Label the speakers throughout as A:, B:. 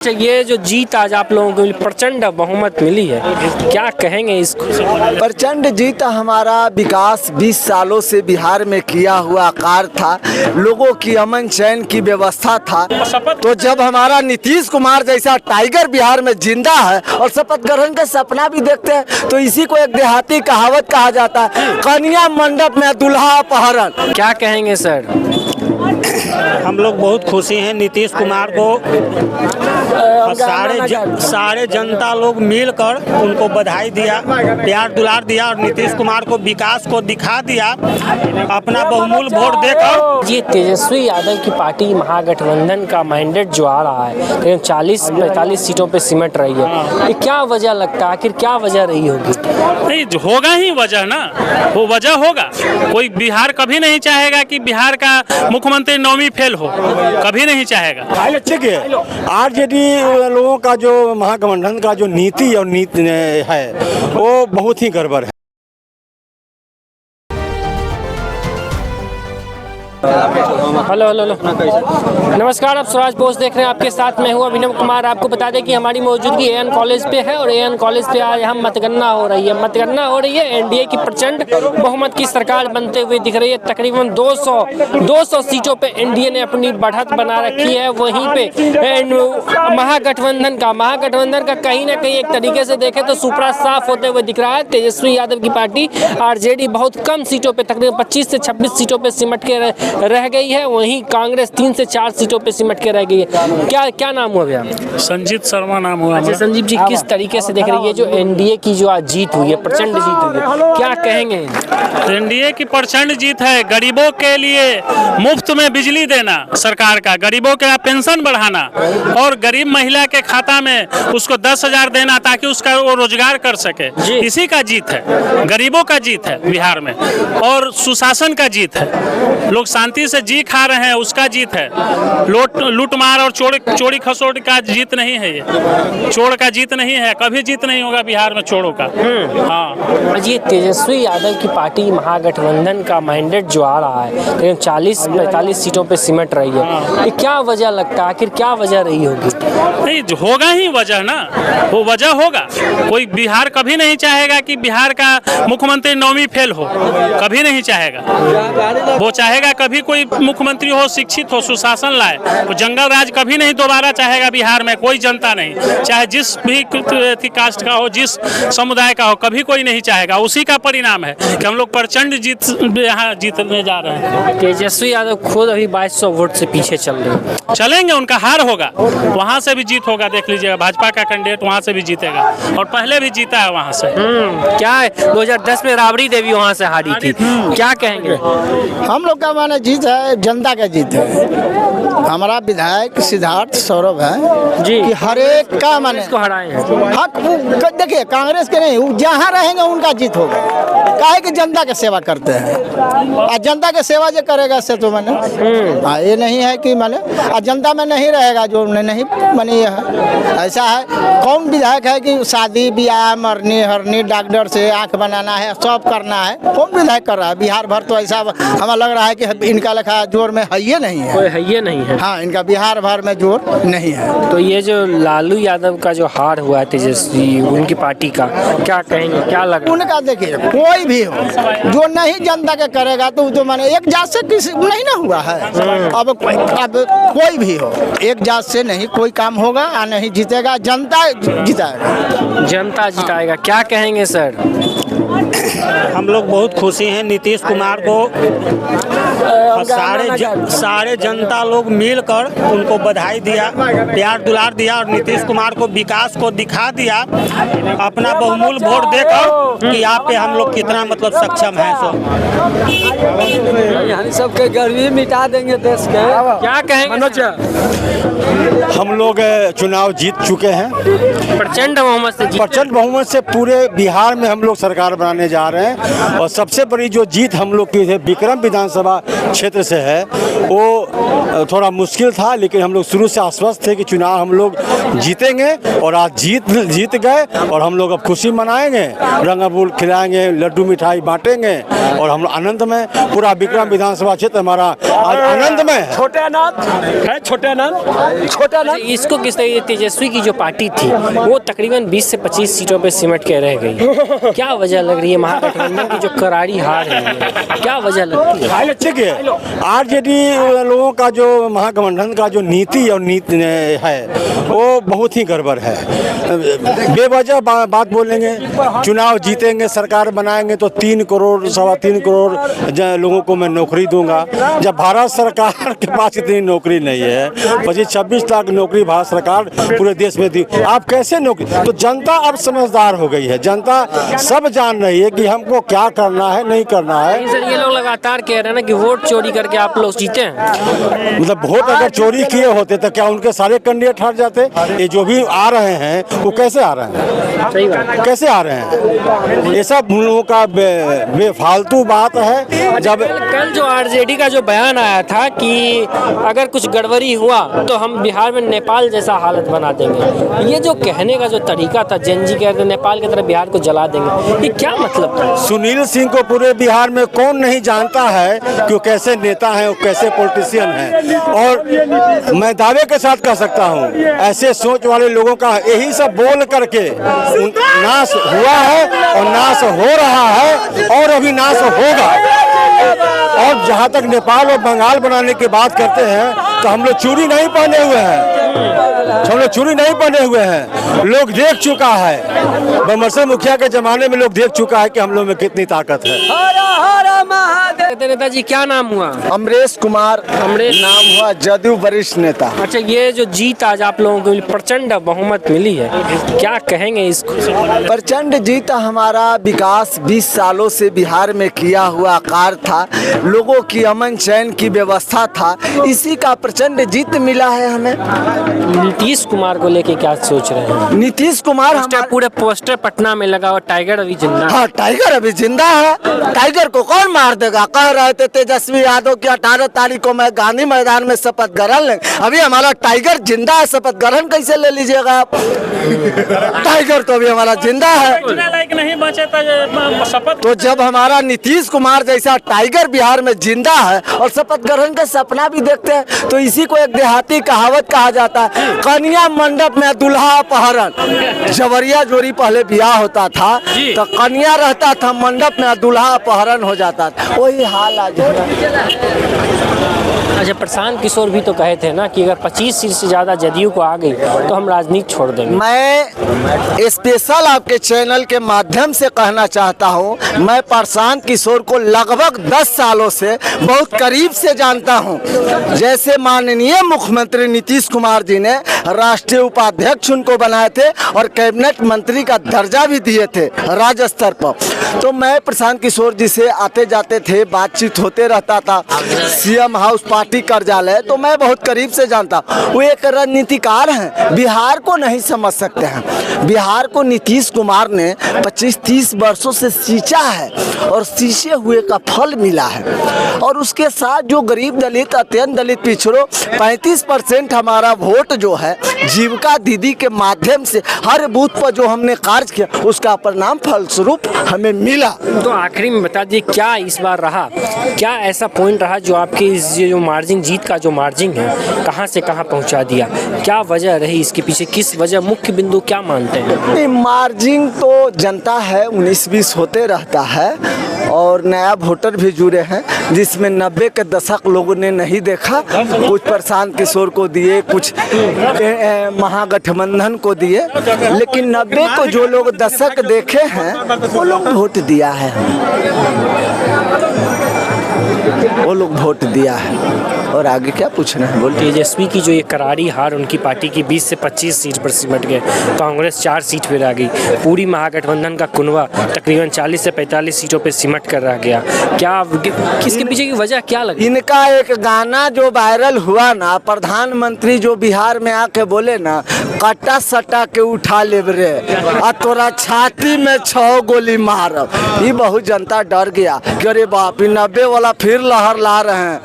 A: ये जो जीत आज आप लोगों को प्रचंड बहुमत मिली है, क्या कहेंगे इसको?
B: प्रचंड जीत हमारा विकास 20 सालों से बिहार में किया हुआ कार्य था, लोगों की अमन चैन की व्यवस्था था। तो जब हमारा नीतीश कुमार जैसा टाइगर बिहार में जिंदा है और शपथ ग्रहण का सपना भी देखते हैं, तो इसी को एक देहाती कहावत कहा जाता है, कन्या मंडप में दूल्हा अपहरण।
A: क्या कहेंगे सर?
C: हम लोग बहुत खुशी हैं नीतीश कुमार को। सारे जनता लोग मिलकर उनको बधाई दिया, प्यार दुलार दिया और नीतीश कुमार को विकास को दिखा दिया अपना बहुमूल्य वोट देकर।
A: ये तेजस्वी यादव की पार्टी महागठबंधन का मैंडेट जो आ रहा है 40-45 सीटों पे सिमट रही है, ये क्या वजह लगता है? आखिर क्या वजह रही होगी?
D: नहीं, होगा ही वजह ना, वो वजह होगा। कोई बिहार कभी नहीं चाहेगा कि बिहार का मुख्यमंत्री नौवीं फेल हो, कभी नहीं चाहेगा।
E: देखिए, आरजेडी लोगों का जो महागठबंधन का जो नीति और नीति है वो बहुत ही गड़बड़ है।
A: हेलो नमस्कार, आप स्वराज पोस्ट देख रहे हैं, आपके साथ मैं हूं अभिनव कुमार। आपको बता दें कि हमारी मौजूदगी एएन कॉलेज पे है और एएन कॉलेज पे आज हम मतगणना हो रही है। एनडीए की प्रचंड बहुमत की सरकार बनते हुए दिख रही है। तकरीबन 200 सीटों पे एनडीए ने अपनी बढ़त बना रखी है। वहीं पे महागठबंधन का कहीं ना कहीं एक तरीके से देखें तो सुपड़ा साफ होते हुए दिख रहा है। तेजस्वी यादव की पार्टी आरजेडी बहुत कम सीटों पे, तकरीबन 25 से 26 सीटों पे सिमट के रह गई है। वहीं कांग्रेस 3 से 4 सीटों पे सिमट के रह गई है। क्या नाम हुआ भैया?
D: संजीत शर्मा नाम हुआ।
A: अच्छा संजीव जी, किस तरीके से देख रही है जो एनडीए की जो आज जीत हुई है, प्रचंड जीत हुई है, क्या कहेंगे?
D: एनडीए की प्रचंड जीत है। गरीबों के लिए मुफ्त में बिजली देना सरकार का, गरीबों का पेंशन बढ़ाना और गरीब महिला के खाता में उसको 10,000 देना ताकि उसका वो रोजगार कर सके, इसी का जीत है। गरीबों का जीत है बिहार में और सुशासन का जीत है। लोग शांति से जी खा रहे हैं, उसका जीत है। लूटमार और चोरी खसोट का जीत नहीं है, ये चोर का जीत नहीं है, कभी जीत नहीं होगा बिहार में चोरों का। हाँ,
A: ये तेजस्वी यादव की पार्टी महागठबंधन का मैंडेट जो आ रहा है 40-45 सीटों पे सिमट रही है, ये क्या वजह लगता है? आखिर क्या वजह रही होगी?
D: नहीं, होगा ही वजह ना, वो वजह होगा। कोई बिहार कभी नहीं चाहेगा कि बिहार का मुख्यमंत्री नौवीं फेल हो, कभी नहीं चाहेगा। वो चाहेगा कभी कोई मुख्यमंत्री हो, शिक्षित हो, सुशासन लाए। वो जंगल राज कभी नहीं दोबारा चाहेगा बिहार में, कोई जनता नहीं, चाहे जिस भी कास्ट का हो, जिस समुदाय का हो, कभी कोई नहीं चाहेगा। उसी का परिणाम है कि हम लोग प्रचंड यहाँ जीतने जा रहे हैं।
A: तेजस्वी यादव खुद अभी 2200 वोट से पीछे चल रहे हैं।
D: चलेंगे, उनका हार होगा, वहाँ से भी जीत होगा। देख लीजिएगा, भाजपा का कैंडिडेट वहाँ से भी जीतेगा और पहले भी जीता है वहाँ से।
A: क्या है, 2010 में राबड़ी देवी वहाँ से हारी थी, क्या कहेंगे?
B: हम लोग का माने जीत है, जनता का जीत है। हमारा विधायक सिद्धार्थ सौरभ है
A: जी,
B: कि हर एक का माने
A: इसको हराए हैं।
B: हक देखिए, कांग्रेस के नहीं, जहाँ रहेंगे उनका जीत होगा। काहे कि जनता की सेवा करते हैं और जनता की सेवा जो करेगा से तो माने ये नहीं है कि माने जनता में नहीं रहेगा जो नहीं माने। ये है, ऐसा है, कौन विधायक है कि शादी ब्याह मरनी हरनी डॉक्टर से आंख बनाना है, सब करना है, कौन विधायक कर रहा है? बिहार भर तो ऐसा हमें लग रहा है कि इनका लिखा जोर में है, ये नहीं है,
A: कोई है ये नहीं है।
B: हाँ, इनका बिहार भर में जोर नहीं है।
A: तो ये जो लालू यादव का जो हार हुआ है तेजस्वी उनकी पार्टी का, क्या कहेंगे, क्या लगा?
B: उनका देखिए, कोई भी हो जो नहीं जनता के करेगा तो माने एक जात से किसी नहीं ना हुआ है। अब कोई भी हो, एक जात से नहीं कोई काम होगा और नहीं जीतेगा, जनता जिताएगा।
A: जनता जिताएगा, क्या कहेंगे सर?
C: हम लोग बहुत खुशी हैं नीतीश कुमार को। सारे जनता लोग मिलकर उनको बधाई दिया, प्यार दुलार दिया और नीतीश कुमार को विकास को दिखा दिया अपना बहुमूल्य वोट देकर कि आप पे हम लोग कितना मतलब सक्षम है।
B: सबके गर्मी मिटा देंगे देश के।
A: क्या कहेंगे?
E: हम लोग चुनाव जीत चुके हैं,
A: प्रचंड बहुमत से
E: प्रचंड बहुमत से पूरे बिहार में हम लोग सरकार बनाने जा रहे हैं। और सबसे बड़ी जो जीत हम लोग की विक्रम विधानसभा क्षेत्र से है वो थोड़ा मुश्किल था, लेकिन हम लोग शुरू से आश्वस्त थे कि चुनाव हम लोग जीतेंगे और आज जीत गए। और हम लोग अब खुशी मनाएंगे, रंग अबीर खिलाएंगे, लड्डू मिठाई बांटेंगे और हम आनंद में पूरा विक्रम विधानसभा क्षेत्र हमारा आज आनंद में है।
A: छोटा नाम इसको किस तरीके तेजस्वी की जो पार्टी थी वो तकरीबन 20 से 25 सीटों पे सिमट के रह गई। क्या वजह लग रही है महागठबंधन की जो करारी हार है, क्या वजह लगती है?
E: देखिए, आरजेडी लोगों का जो महागठबंधन का जो नीति है वो बहुत ही गड़बड़ है। बेवजह बात बोलेंगे, चुनाव जीतेंगे, सरकार बनाएंगे तो 3 करोड़ 3.25 करोड़ लोगों को मैं नौकरी दूंगा, जब भारत सरकार के पास इतनी नौकरी नहीं है। 25-26 लाख नौकरी भारत सरकार पूरे देश में दी, आप कैसे नौकरी? तो जनता अब समझदार हो गई है, जनता सब जान रही है कि हमको क्या करना है नहीं करना है।
A: सर ये लोग लगातार कह रहे हैं ना कि वोट चोरी करके आप लोग जीते हैं।
E: मतलब वोट अगर चोरी किए होते तो क्या उनके सारे कैंडिडेट हार जाते? ये जो भी आ रहे हैं वो कैसे आ रहे हैं?
A: सही बात,
E: कैसे आ रहे हैं? ये सब उन लोगों का बेफालतू बात है। जब
A: कल जो आरजेडी का जो बयान आया था कि अगर कुछ गड़बड़ी हुआ तो हम बिहार में नेपाल जैसा हालत बना देंगे, ये जो कहने का जो तरीका था, जनजी कह रहे नेपाल की तरह बिहार को जला देंगे, ये क्या मतलब था?
E: सुनील सिंह को पूरे बिहार में कौन नहीं जानता है कि वो कैसे नेता हैं, वो कैसे पॉलिटिशियन हैं। और मैं दावे के साथ कह सकता हूँ ऐसे सोच वाले लोगों का यही सब बोल करके नाश हुआ है और नाश हो रहा है और अभी नाश होगा। और जहाँ तक नेपाल और बंगाल बनाने की बात करते हैं तो हम लोग चूड़ी नहीं पहने हुए हैं, हम लोग चूड़ी नहीं पहने हुए हैं। लोग देख चुका है, बमरसे मुखिया के जमाने में लोग देख चुका है कि हम लोग में कितनी ताकत है।
A: नेताजी क्या नाम हुआ?
B: अमरेश कुमार
A: अमरेश
B: नाम हुआ, जदयू वरिष्ठ नेता।
A: अच्छा, ये जो जीत आज आप लोगों को प्रचंड बहुमत मिली है, क्या कहेंगे इसको?
B: प्रचंड जीत हमारा विकास 20 सालों से बिहार में किया हुआ कार्य था, लोगों की अमन चैन की व्यवस्था था, इसी का प्रचंड जीत मिला है हमें।
A: नीतीश कुमार को लेके क्या सोच रहे हैं?
B: नीतीश कुमार
A: पूरे पोस्टर पटना में लगा और टाइगर अभी जिंदा।
B: हाँ, टाइगर अभी जिंदा है। टाइगर को कौन मार देगा? कह रहे थे तेजस्वी यादव की 18 तारीख को मैं गांधी मैदान में शपथ ग्रहण लेंगे, अभी हमारा टाइगर जिंदा है, शपथ ग्रहण कैसे ले लीजिएगा आप? टाइगर तो अभी हमारा जिंदा है,
D: नहीं बचे शपथ।
B: तो जब हमारा नीतीश कुमार जैसा टाइगर बिहार में जिंदा है और शपथ ग्रहण का सपना भी देखते हैं, तो इसी को एक देहाती कहावत कहा जाता है, कन्या मंडप में दूल्हा अपहरण। जवरिया जोड़ी पहले ब्याह होता था तो कन्या रहता था मंडप में, दूल्हा अपहरण हो जाता था, वही हाल आज है।
A: अच्छा, प्रशांत किशोर भी तो कहे थे ना कि अगर 25 सीट से ज्यादा जदयू को आ गई तो हम राजनीति छोड़ देंगे।
B: मैं स्पेशल आपके चैनल के माध्यम से कहना चाहता हूं, मैं प्रशांत किशोर को लगभग 10 सालों से बहुत करीब से जानता हूं। जैसे माननीय मुख्यमंत्री नीतीश कुमार जी ने राष्ट्रीय उपाध्यक्ष उनको बनाए थे और कैबिनेट मंत्री का दर्जा भी दिए थे राज्य स्तर पर, तो मैं प्रशांत किशोर जी से आते जाते थे, बातचीत होते रहता था, सीएम हाउस पार्टी कार्यालय, तो मैं बहुत करीब से जानता। वो एक रणनीतिकार हैं, बिहार को नहीं समझ सकते हैं। बिहार को नीतीश कुमार ने 25-30 वर्षों से सींचा है और सींचे हुए का फल मिला है। और उसके साथ जो गरीब दलित, अत्यंत दलित पिछड़ों 35% हमारा वोट जो है जीविका दीदी के माध्यम से हर बूथ पर जो हमने कार्य किया, उसका परिणाम फलस्वरूप हमें मिला।
A: तो आखिरी में बता दीजिए क्या इस बार रहा, क्या ऐसा पॉइंट रहा जो आपके इस जो मार्जिन, जीत का जो मार्जिन है, कहां से कहां पहुंचा दिया? क्या वजह रही इसके पीछे, किस वजह, मुख्य बिंदु क्या मानते हैं?
B: मार्जिन तो जनता है, 19-20 होते रहता है और नया वोटर भी जुड़े हैं, जिसमें 90 के दशक लोगों ने नहीं देखा, कुछ प्रशांत किशोर को दिए, कुछ महागठबंधन को दिए, लेकिन 90 को जो लोग दशक देखे हैं वो लोग वोट दिया है, वो लोग वोट दिया है।
F: और आगे क्या पूछना है बोल।
A: तेजस्वी की जो ये करारी हार उनकी पार्टी की 20 से 25 सीट पर सिमट गए, कांग्रेस 4 सीट पर आ गई, पूरी महागठबंधन का कुनवा तकरीबन 40 से 45 सीटों पर सिमट कर रह गया। क्या किसके पीछे की वजह क्या लगी?
F: इनका एक गाना जो वायरल हुआ ना, प्रधानमंत्री जो बिहार में आके बोले ना, कट्टा सट्टा के उठा ले रे आ तोरा छाती में 6 गोली मारब, ये बहुत जनता डर गया कि अरे बाप, 90 वाला फिर लहर ला रहे हैं,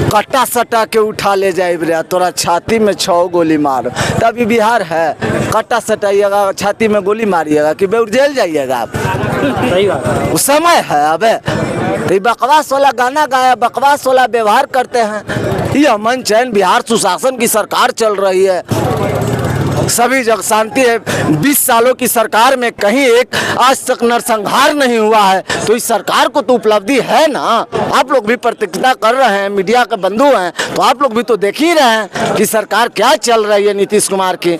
F: कट्टा सट्टा के उठा ले जाए रे तोरा छाती में 6 गोली मार। तभी बिहार है, कट्टा सटाइएगा, छाती में गोली मारिएगा कि बेउर जेल जाइएगा आप।
A: सही बात,
F: उस समय है। अबे तो बकवास वाला गाना गाया, बकवास वाला व्यवहार करते हैं। ये अमन चैन बिहार सुशासन की सरकार चल रही है, सभी जगह शांति है। 20 सालों की सरकार में कहीं एक आज तक नरसंहार नहीं हुआ है, तो इस सरकार को तो उपलब्धि है ना। आप लोग भी प्रतिक्रिया कर रहे हैं, मीडिया के बंधु हैं, तो आप लोग भी तो देख ही रहे हैं कि सरकार क्या चल रही है नीतीश कुमार की।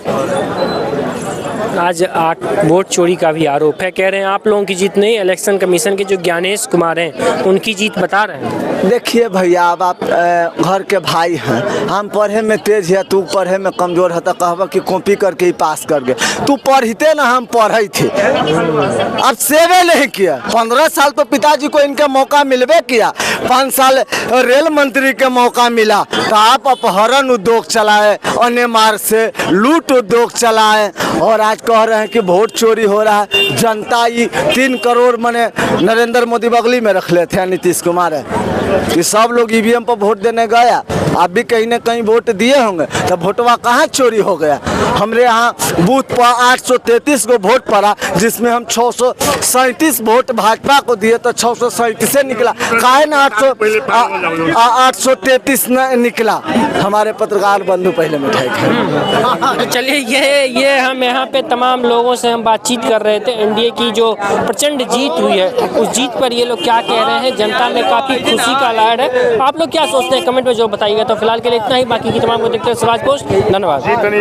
A: आज वोट चोरी का भी आरोप है, कह रहे हैं आप लोगों की जीत नहीं, इलेक्शन कमीशन के जो ज्ञानेश कुमार हैं उनकी जीत बता रहे हैं।
F: देखिए भैया, अब आप घर के भाई हैं, हम पढ़े में तेज है, तू पढ़े में कमजोर है, तो कहबा कि कॉपी करके ही पास कर गए। तू पढ़ते ना, हम पढ़े थे, अब सेवे नहीं किया। 15 साल तो पिताजी को इनके मौका मिलवे किया, 5 साल रेल मंत्री के मौका मिला, तो आप अपहरण उद्योग चलाए, अन्य मार्ग से लूट उद्योग चलाए, और आज कह रहे हैं कि वोट चोरी हो रहा है। जनता ये 3 करोड़ मने नरेंद्र मोदी बगली में रख लेते हैं नीतीश कुमार है कि सब लोग ईवीएम पर वोट देने गया। आप भी कहीं ना कहीं वोट दिए होंगे, तो वोटवा कहाँ चोरी हो गया? हमरे यहाँ बूथ पर 833 को वोट पड़ा, जिसमें हम 637 वोट भाजपा को दिए, तो 637 निकला। काहे ना 833 निकला? हमारे पत्रकार बंधु पहले मिठाई खाए।
A: चलिए, ये हम यहाँ पे तमाम लोगों से हम बातचीत कर रहे थे। एनडीए की जो प्रचंड जीत हुई है, उस जीत पर ये लोग क्या कह रहे हैं, जनता में काफ़ी खुशी का लहर है। आप लोग क्या सोचते हैं, कमेंट में जो बताइएगा। तो फिलहाल के लिए इतना ही, बाकी की तमाम को देखते हैं स्वराज पोस्ट। धन्यवाद।